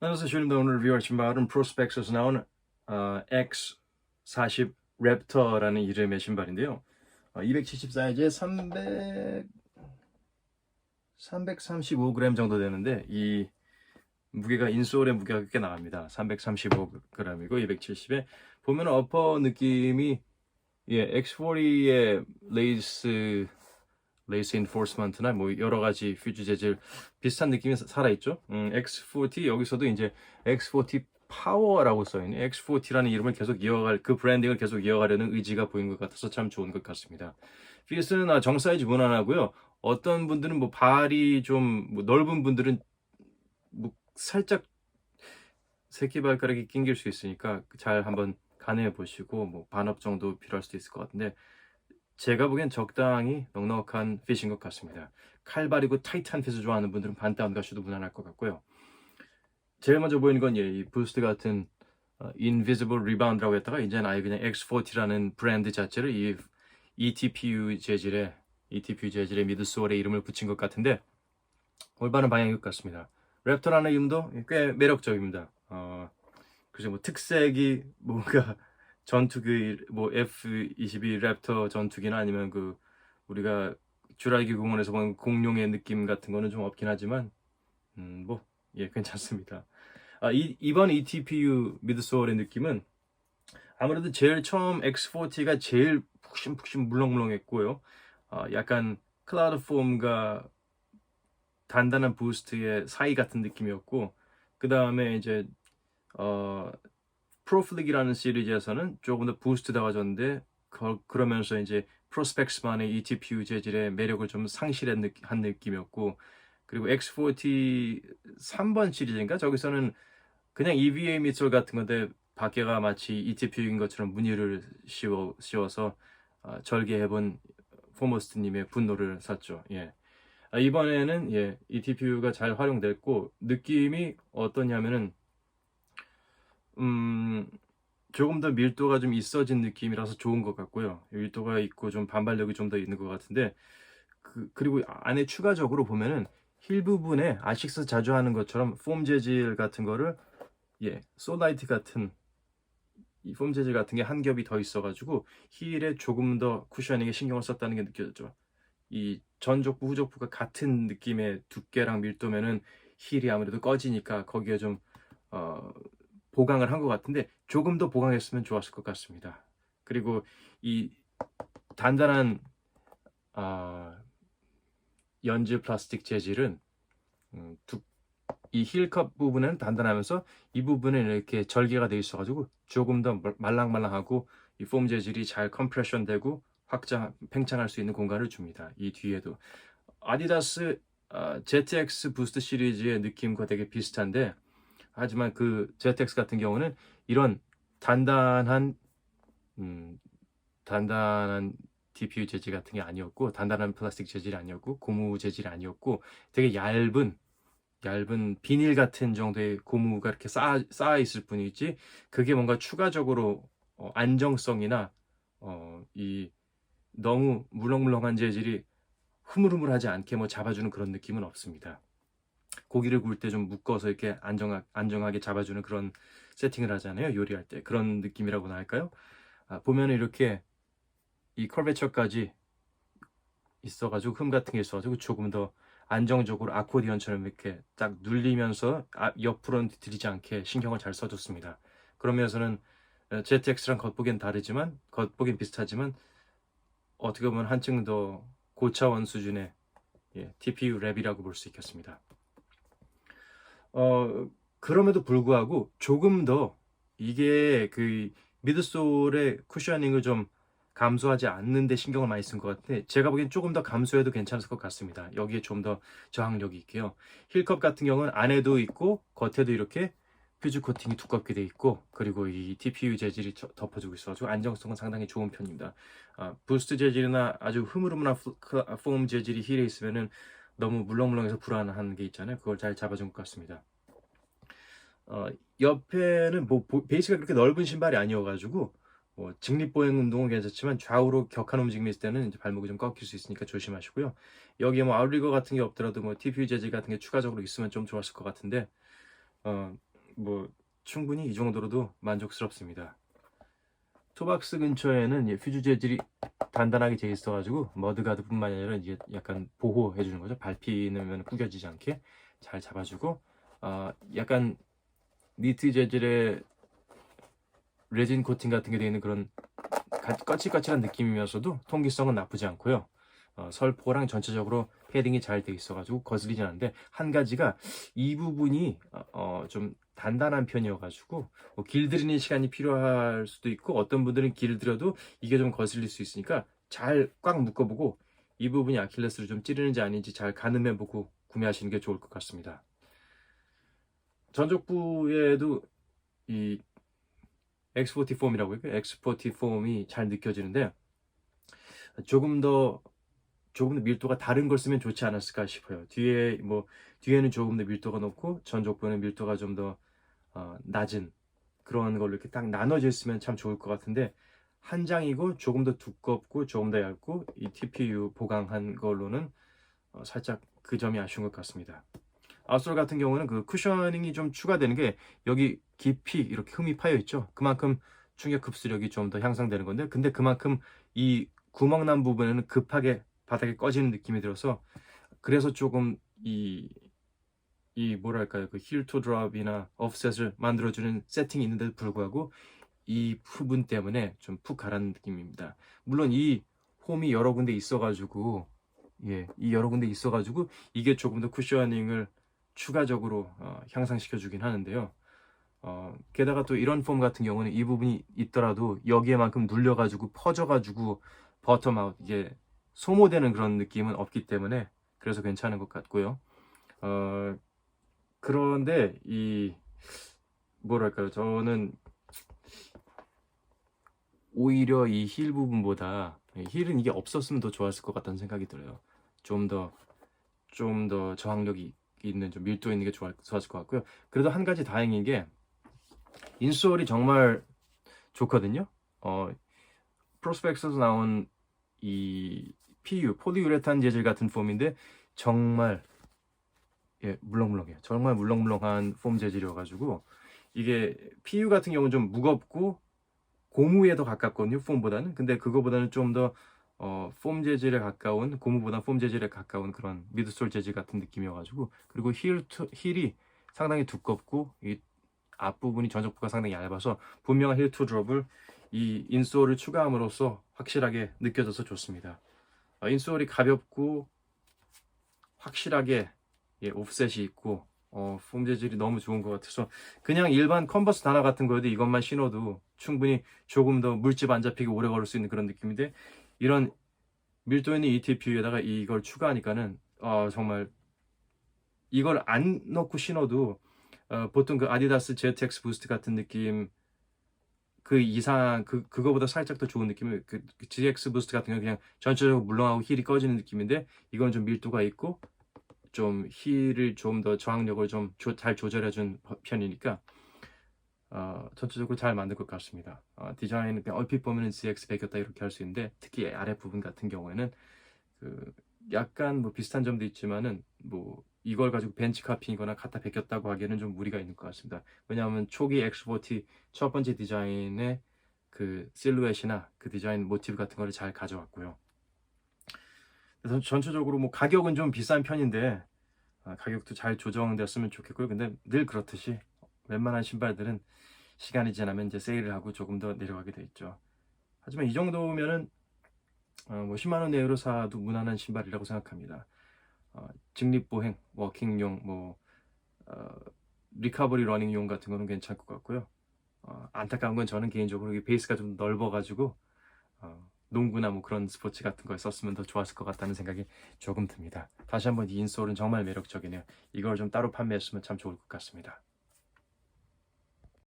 안녕하세요. 주일입니다. 오늘 리뷰하신 바는 프로스펙스에서 나온 X40 랩터라는 이름의 신발인데요. 270 사이즈에 335g 정도 되는데 이 무게가 인솔의 무게가 꽤 나갑니다. 335g이고 270에 보면 어퍼 느낌이 X40의 레이스 인포스먼트나 뭐 여러 가지 퓨즈 재질 비슷한 느낌이 살아있죠. X40 여기서도 이제 X40 파워라고 써있는 X40라는 이름을 계속 이어갈 그 브랜딩을 계속 이어가려는 의지가 보인 것 같아서 참 좋은 것 같습니다. 핏은 정 사이즈 무난하고요. 어떤 분들은 뭐 발이 좀뭐 넓은 분들은 뭐 살짝 새끼발가락이 낑길 수 있으니까 잘 한번 가늠해 보시고 뭐 반업 정도 필요할 수도 있을 것 같은데 제가 보기엔 적당히 넉넉한 핏인 것 같습니다. 칼발이고 타이트한 핏을 좋아하는 분들은 반다운 가셔도 무난할 것 같고요. 제일 먼저 보이는 건 이 부스트 같은 Invisible Rebound라고 했다가 이제는 아예 그냥 X40라는 브랜드 자체를 이 ETPU 재질의 미드솔에 이름을 붙인 것 같은데 올바른 방향인 것 같습니다. 랩터라는 이름도 꽤 매력적입니다. 그죠? 뭐 특색이 뭔가 전투기 뭐 F-22 랩터 전투기나 아니면 그 우리가 쥬라기 공원에서 본 공룡의 느낌 같은 거는 좀 없긴 하지만 뭐 괜찮습니다. 이번 ETPU 미드솔의 느낌은 아무래도 제일 처음 X40가 제일 푹신푹신 물렁물렁했고요. 약간 클라우드 폼과 단단한 부스트의 사이 같은 느낌이었고 그 다음에 이제 프로플릭이라는 시리즈에서는 조금 더 부스트다워졌는데 그러면서 이제 프로스펙스만의 ETPU 재질의 매력을 좀 상실한 한 느낌이었고 그리고 X40 3번 시리즈인가 저기서는 그냥 EVA 밑솔 같은 건데 밖에가 마치 ETPU인 것처럼 무늬를 씌워서 절개해본 포머스트님의 분노를 샀죠. 이번에는 ETPU가 잘 활용됐고 느낌이 어떠냐면은 음, 조금 더 밀도가 좀 있어진 느낌이라서 좋은 것 같고요. 밀도가 있고 좀 반발력이 좀 더 있는 것 같은데 그리고 안에 추가적으로 보면은 힐 부분에 아식스 자주 하는 것처럼 폼 재질 같은 거를 솔라이트 같은 이 폼 재질 같은 게 한 겹이 더 있어가지고 힐에 조금 더 쿠셔닝에 신경을 썼다는 게 느껴졌죠. 이 전족부 후족부가 같은 느낌의 두께랑 밀도면은 힐이 아무래도 꺼지니까 거기에 좀 어, 보강을 한 것 같은데 조금 더 보강했으면 좋았을 것 같습니다. 그리고 이 단단한 연질 플라스틱 재질은 음, 이 힐컵 부분은 단단하면서 이 부분은 이렇게 절개가 되어 있어가지고 조금 더 말랑말랑하고 이 폼 재질이 잘 컴프레션 되고 팽창할 수 있는 공간을 줍니다. 이 뒤에도 아디다스 ZX 부스트 시리즈의 느낌과 되게 비슷한데 하지만 그 ZX 같은 경우는 이런 단단한 음, 단단한 TPU 재질 같은 게 아니었고 단단한 플라스틱 재질이 아니었고 고무 재질이 아니었고 되게 얇은 비닐 같은 정도의 고무가 이렇게 쌓아 있을 뿐이지 그게 뭔가 추가적으로 안정성이나 이 너무 물렁물렁한 재질이 흐물흐물하지 않게 뭐 잡아주는 그런 느낌은 없습니다. 고기를 구울 때 좀 묶어서 이렇게 안정하게 잡아주는 그런 세팅을 하잖아요. 요리할 때 그런 느낌이라고나 할까요? 보면 이렇게 이 커베처까지 있어가지고 흠 같은 게 있어가지고 조금 더 안정적으로 아코디언처럼 이렇게 딱 눌리면서 옆으로는 들이지 않게 신경을 잘 써줬습니다. 그러면서는 ZX랑 겉보긴 비슷하지만 어떻게 보면 한층 더 고차원 수준의 TPU 랩이라고 볼 수 있겠습니다. 그럼에도 불구하고 조금 더 이게 그 미드솔의 쿠셔닝을 좀 감소하지 않는데 신경을 많이 쓴 것 같은데 제가 보기엔 조금 더 감소해도 괜찮을 것 같습니다. 여기에 좀 더 저항력이 있게요. 힐컵 같은 경우는 안에도 있고 겉에도 이렇게 퓨즈 코팅이 두껍게 돼 있고 그리고 이 TPU 재질이 덮어주고 있어가지고 안정성은 상당히 좋은 편입니다. 부스트 재질이나 아주 흐물흐물한 폼 재질이 힐에 있으면은 너무 물렁물렁해서 불안한 게 있잖아요. 그걸 잘 잡아준 것 같습니다. 옆에는 뭐 베이스가 그렇게 넓은 신발이 아니어가지고 뭐 직립보행 운동은 괜찮지만 좌우로 격한 움직임이 있을 때는 이제 발목이 좀 꺾일 수 있으니까 조심하시고요. 여기에 뭐 아웃리거 같은 게 없더라도 뭐 TPU 재질 같은 게 추가적으로 있으면 좀 좋았을 것 같은데 뭐 충분히 이 정도로도 만족스럽습니다. 토박스 근처에는 퓨즈 재질이 단단하게 돼 있어가지고 머드가드뿐만 아니라 이제 약간 보호해 주는 거죠. 밟히면 구겨지지 않게 잘 잡아주고, 약간 니트 재질의 레진 코팅 같은 게 되어 있는 그런 거칠거칠한 느낌이면서도 통기성은 나쁘지 않고요. 설포랑 전체적으로 패딩이 잘 돼 있어가지고 거슬리진 않는데, 한 가지가 이 부분이 좀 단단한 편이어가지고 뭐 길들이는 시간이 필요할 수도 있고, 어떤 분들은 길들여도 이게 좀 거슬릴 수 있으니까 잘 꽉 묶어보고 이 부분이 아킬레스를 좀 찌르는지 아닌지 잘 가늠해보고 구매하시는 게 좋을 것 같습니다. 전족부에도 이 X40 폼이라고 해요. X40 폼이 잘 느껴지는데, 조금 더 밀도가 다른 걸 쓰면 좋지 않았을까 싶어요. 뒤에는 조금 더 밀도가 높고 전족부는 밀도가 좀 더 낮은 그런 걸로 이렇게 딱 나눠져 있으면 참 좋을 것 같은데, 한 장이고 조금 더 두껍고 조금 더 얇고 이 TPU 보강한 걸로는 살짝 그 점이 아쉬운 것 같습니다. 아웃솔 같은 경우는 그 쿠셔닝이 좀 추가되는 게, 여기 깊이 이렇게 흠이 파여 있죠. 그만큼 충격 흡수력이 좀 더 향상되는 건데, 근데 그만큼 이 구멍 난 부분에는 급하게 바닥에 꺼지는 느낌이 들어서, 그래서 조금 이 뭐랄까요, 그 힐 투 드롭이나 offset을 만들어주는 세팅이 있는데도 불구하고 이 부분 때문에 좀 푹 가라앉는 느낌입니다. 물론 이 홈이 여러 군데 있어가지고, 이 여러 군데 있어가지고 이게 조금 더 쿠셔닝을 추가적으로 향상시켜 주긴 하는데요. 게다가 또 이런 폼 같은 경우는 이 부분이 있더라도 여기에만큼 눌려가지고 퍼져가지고 버텀아웃, 이게 소모되는 그런 느낌은 없기 때문에 그래서 괜찮은 것 같고요. 그런데 이 뭐랄까요, 저는 오히려 이 힐 부분보다, 힐은 이게 없었으면 더 좋았을 것 같다는 생각이 들어요. 좀 더 저항력이 있는, 좀 밀도 있는 게 좋았을 것 같고요. 그래도 한 가지 다행인 게 인솔이 정말 좋거든요. 프로스펙스에서 나온 이 PU 폴리우레탄 재질 같은 폼인데 정말 물렁물렁해요. 정말 물렁물렁한 폼 재질이어가지고, 이게 PU 같은 경우는 좀 무겁고 고무에 더 가깝거든요, 폼보다는. 근데 그거보다는 좀 더 폼 재질에 가까운, 고무보다 폼 재질에 가까운 그런 미드솔 재질 같은 느낌이어가지고, 그리고 힐이 상당히 두껍고 이 앞부분이 전적부가 상당히 얇아서 분명한 힐 투 드롭을 이 인솔을 추가함으로써 확실하게 느껴져서 좋습니다. 인솔이 가볍고 확실하게 옵셋이 있고 폼 재질이 너무 좋은 것 같아서, 그냥 일반 컨버스 단화 같은 거여도 이것만 신어도 충분히 조금 더 물집 안 잡히게 오래 걸을 수 있는 그런 느낌인데, 이런 밀도 있는 ETPU에다가 이걸 추가하니까는 정말 이걸 안 넣고 신어도 보통 그 아디다스 ZX 부스트 같은 느낌 그 이상, 그거보다 살짝 더 좋은 느낌의 그 GX 부스트 같은 경우는 그냥 전체적으로 물렁하고 힐이 꺼지는 느낌인데, 이건 좀 밀도가 있고 좀 힐을 좀 더 저항력을 좀 잘 조절해준 편이니까 전체적으로 잘 만든 것 같습니다. 디자인은 그냥 얼핏 보면 GX 베꼈다 이렇게 할 수 있는데, 특히 아래 부분 같은 경우에는 그 약간 뭐 비슷한 점도 있지만은 뭐 이걸 가지고 벤치 카핑이거나 갖다 베꼈다고 하기에는 좀 무리가 있는 것 같습니다. 왜냐하면 초기 X40 첫 번째 디자인의 그 실루엣이나 그 디자인 모티브 같은 거를 잘 가져왔고요. 그래서 전체적으로 뭐 가격은 좀 비싼 편인데 가격도 잘 조정됐으면 좋겠고요. 근데 늘 그렇듯이 웬만한 신발들은 시간이 지나면 이제 세일을 하고 조금 더 내려가게 돼 있죠. 하지만 이 정도면은 뭐 10만 원 내외로 사도 무난한 신발이라고 생각합니다. 직립보행, 워킹용, 뭐 리커버리 러닝용 같은 거는 괜찮을 것 같고요. 안타까운 건 저는 개인적으로 이 베이스가 좀 넓어가지고 농구나 뭐 그런 스포츠 같은 거에 썼으면 더 좋았을 것 같다는 생각이 조금 듭니다. 다시 한번 이 인솔은 정말 매력적이네요. 이걸 좀 따로 판매했으면 참 좋을 것 같습니다.